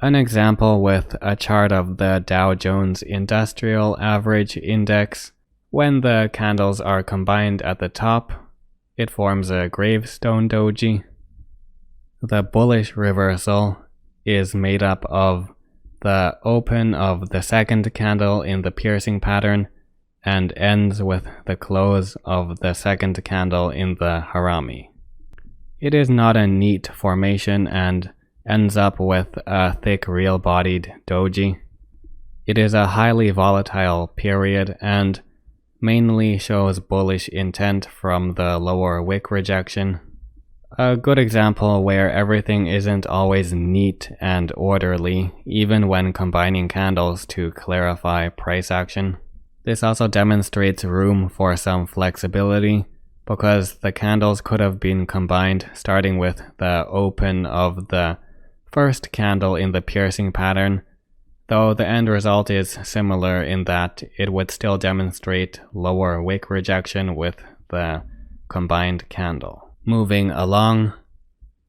An example with a chart of the Dow Jones Industrial Average Index. When the candles are combined at the top, it forms a gravestone doji. The bullish reversal is made up of the open of the second candle in the piercing pattern and ends with the close of the second candle in the harami. It is not a neat formation and ends up with a thick real-bodied doji. It is a highly volatile period and mainly shows bullish intent from the lower wick rejection. A good example where everything isn't always neat and orderly, even when combining candles to clarify price action. This also demonstrates room for some flexibility, because the candles could have been combined starting with the open of the first candle in the piercing pattern, though the end result is similar in that it would still demonstrate lower wick rejection with the combined candle. Moving along,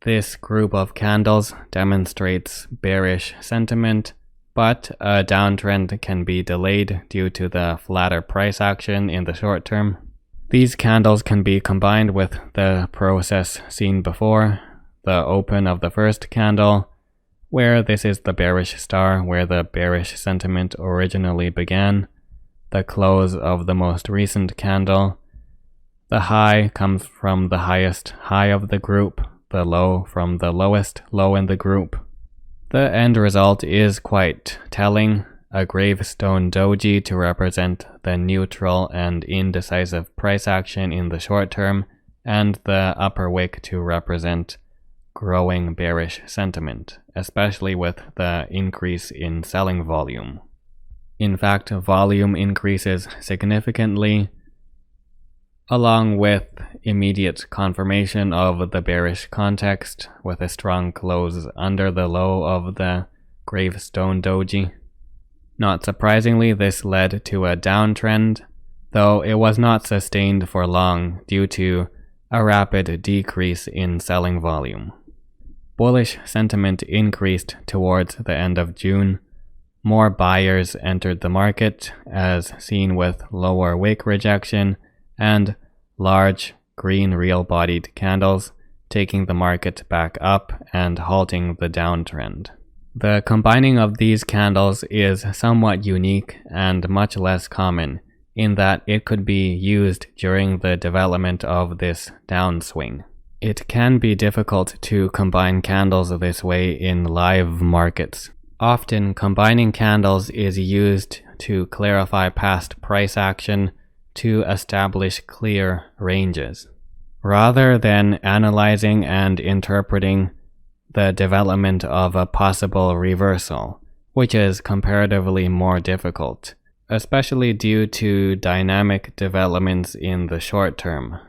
this group of candles demonstrates bearish sentiment, but a downtrend can be delayed due to the flatter price action in the short term. These candles can be combined with the process seen before, the open of the first candle, where this is the bearish star where the bearish sentiment originally began, the close of the most recent candle. The high comes from the highest high of the group, the low from the lowest low in the group. The end result is quite telling, a gravestone doji to represent the neutral and indecisive price action in the short term, and the upper wick to represent growing bearish sentiment, especially with the increase in selling volume. In fact, volume increases significantly, along with immediate confirmation of the bearish context with a strong close under the low of the gravestone doji. Not surprisingly, this led to a downtrend, though it was not sustained for long due to a rapid decrease in selling volume. Bullish sentiment increased towards the end of June. More buyers entered the market, as seen with lower wick rejection and large green real-bodied candles, taking the market back up and halting the downtrend. The combining of these candles is somewhat unique and much less common, in that it could be used during the development of this downswing. It can be difficult to combine candles this way in live markets. Often, combining candles is used to clarify past price action to establish clear ranges, rather than analyzing and interpreting the development of a possible reversal, which is comparatively more difficult, especially due to dynamic developments in the short term.